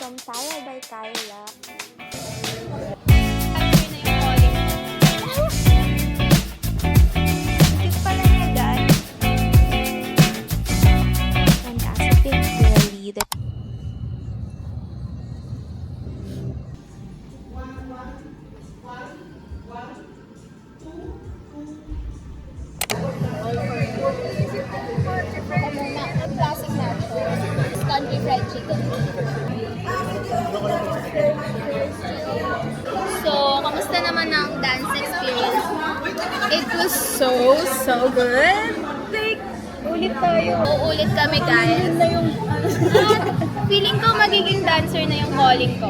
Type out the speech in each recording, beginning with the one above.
from Tala by Kyla. Cute pala niya, guys. And as a big girly, that Classic nachos, country fried chicken. So, kamusta naman ang dance experience? it was so good. Like, ulit tayo. Uulit kami, guys. Feeling ko magiging dancer na yung calling ko.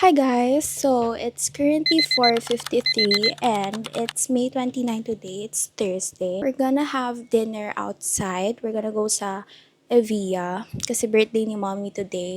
Hi guys, so it's currently 4:53 and it's May 29 today. It's Thursday. We're gonna have dinner outside. We're gonna go sa Evia kasi birthday ni mommy today.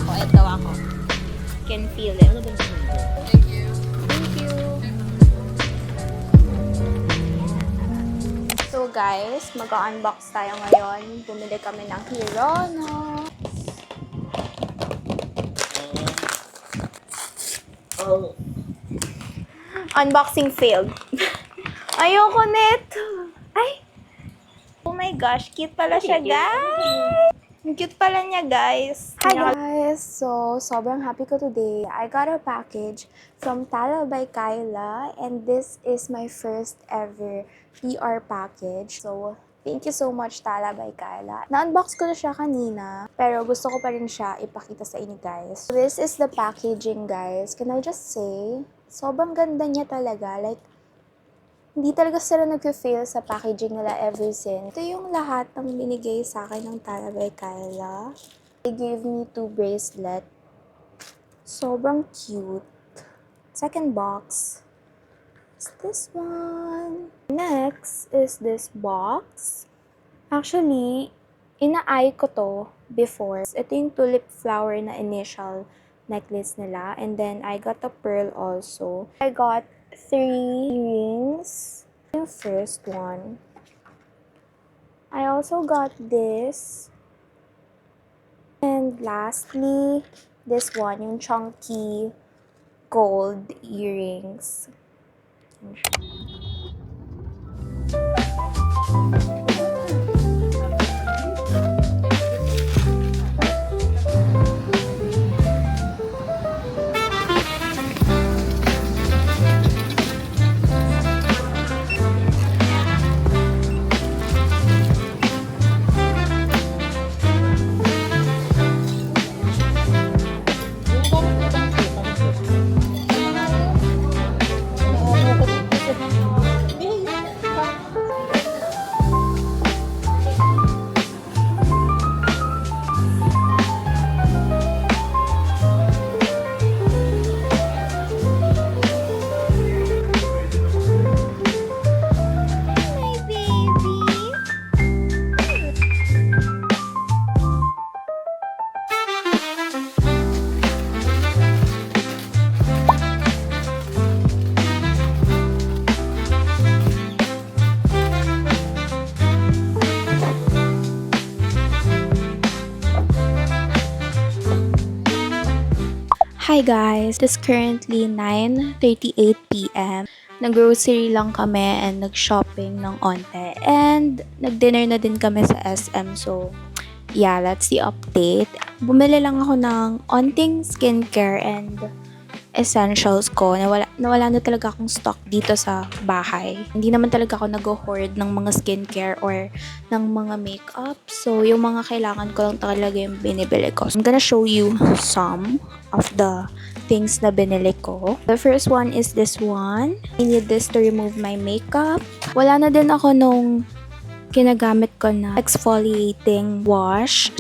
Ito ako. Can feel it. Thank you. So guys, mag-unbox tayo ngayon. Bumili kami ng Hirono. Unboxing failed. Ayoko nito. Ay! Oh my gosh, cute pala siya, guys! Ang cute pala niya, guys. Hi guys! So, sobrang happy ko today. I got a package from Tala by Kyla and this is my first ever PR package. So, thank you so much, Tala by Kyla. Na-unbox ko na siya kanina, pero gusto ko pa rin siya ipakita sa inyo, guys. So, this is the packaging, guys. Can I just say, sobrang ganda niya talaga. Like, hindi talaga sila nag-fail sa packaging nila ever since. Ito yung lahat ng binigay sa akin ng Tala by Kyla. They gave me 2 bracelet. Sobrang cute. Second box is this one. Next is this box. Actually, ina-eye ko to before. Ito yung tulip flower na initial necklace nila. And then, I got a pearl also. I got 3 rings. Yung first one. I also got this. And lastly, this one, yung chunky gold earrings. Hi guys, it's currently 9:38 p.m. Nag-grocery lang kami and nag-shopping ng onte. And nag-dinner na din kami sa SM. So, yeah, that's the update. Bumili lang ako ng onting skincare and essentials ko. Nawala na talaga akong stock dito sa bahay. Hindi naman talaga ako nag-hoard ng mga skincare or ng mga makeup. So, yung mga kailangan ko lang talaga yung binibili ko. So, I'm gonna show you some of the things na binili ko. The first one is this one. I need this to remove my makeup. Wala na din ako nung ginagamit ko na exfoliating wash.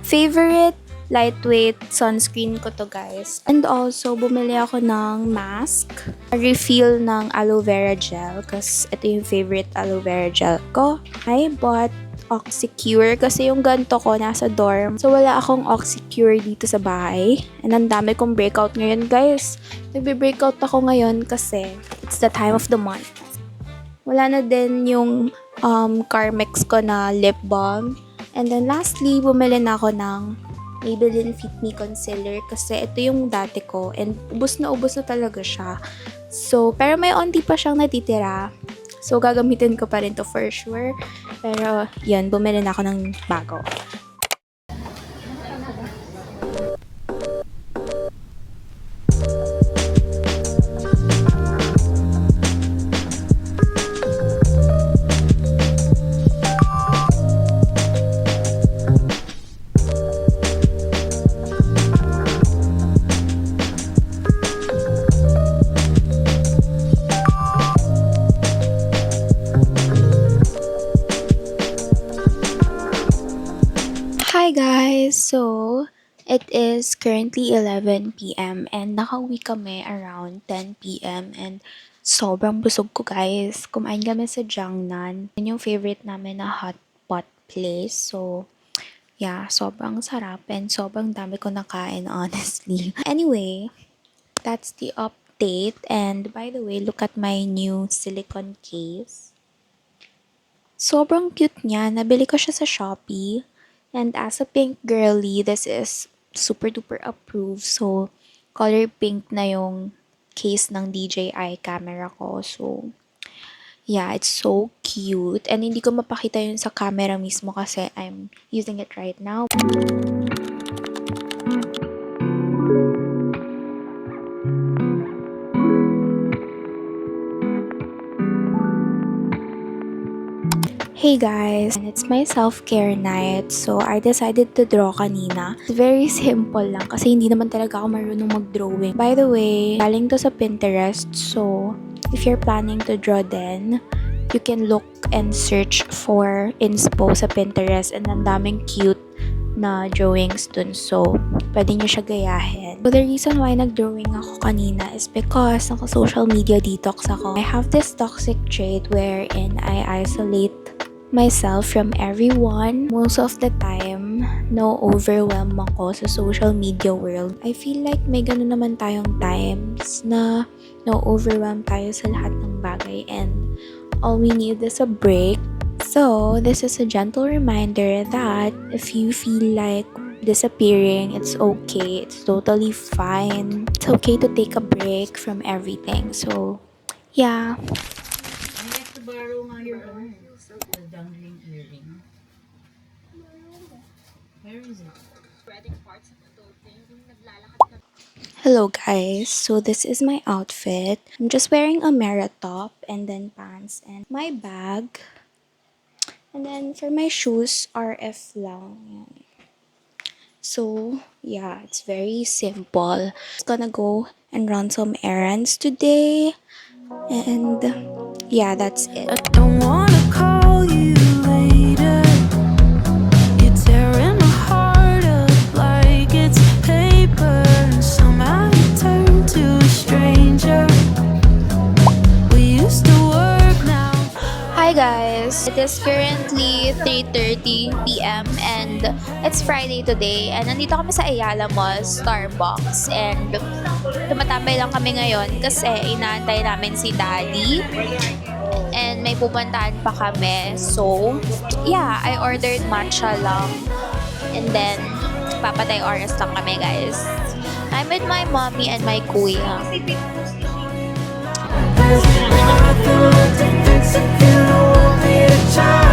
Favorite lightweight sunscreen ko to guys. And also, bumili ako ng mask. A refill ng aloe vera gel kasi ito yung favorite aloe vera gel ko. I bought Oxycure kasi yung ganto ko nasa dorm. So, wala akong Oxycure dito sa bahay. And ang dami kong breakout ngayon guys. Nagbe-breakout ako ngayon kasi it's the time of the month. Wala na din yung Carmex ko na lip balm. And then lastly, bumili na ako ng Maybelline Fit Me Concealer kasi ito yung dati ko and ubos na talaga siya. So, pero may onti pa siyang natitira. So, gagamitin ko pa rin to for sure. Pero, yun, bumili na ako ng bago. Hi guys! So, it is currently 11 p.m. and nakauwi kami around 10 p.m. and sobrang busog ko guys. Kumain kami sa Jiangnan. Yun yung favorite namin na Hotpot place. So, yeah, sobrang sarap and sobrang dami ko nakain honestly. Anyway, that's the update. And by the way, look at my new silicone case. Sobrang cute niya. Nabili ko siya sa Shopee. And as a pink girly, this is super duper approved. So, color pink na yung case ng DJI camera ko. So, yeah, it's so cute. And hindi ko mapakita yun sa camera mismo kasi I'm using it right now. Hey guys, and it's my self-care night. So, I decided to draw kanina. It's very simple lang kasi hindi naman talaga ako marunong mag-drawing. By the way, galing to sa Pinterest. So, if you're planning to draw then, you can look and search for inspo sa Pinterest and ang daming cute na drawings dun. So, pwede nyo siya gayahin. So, the reason why nag-drawing ako kanina is because naka-social media detox ako. I have this toxic trait wherein I isolate myself from everyone. Most of the time, no-overwhelm ako sa social media world. I feel like may ganun naman tayong times na no-overwhelm tayo sa lahat ng bagay and all we need is a break. So, this is a gentle reminder that if you feel like disappearing, it's okay. It's totally fine. It's okay to take a break from everything. So, yeah. I have to borrow nga your the dangling earring. Where is it? Hello guys, so this is my outfit. I'm just wearing a Mera top and then pants and my bag. And then for my shoes, RF lang. Yan. So, yeah, it's very simple. Just gonna go and run some errands today. And yeah, that's it. I don't wanna call you later. You're tearing my heart up like it's paper. And somehow you turn to a stranger. We used to work now. Hi guys! It is currently 3:30 p.m. and it's Friday today and nandito kami sa Ayala Mall, Starbucks and tumatambay lang kami ngayon kasi inaantay namin si Daddy and may pupuntahan pa kami. So, yeah, I ordered matcha lang and then papatay oras lang kami guys. I'm with my mommy and my kuya. There's nothing left to fix if you want me to try.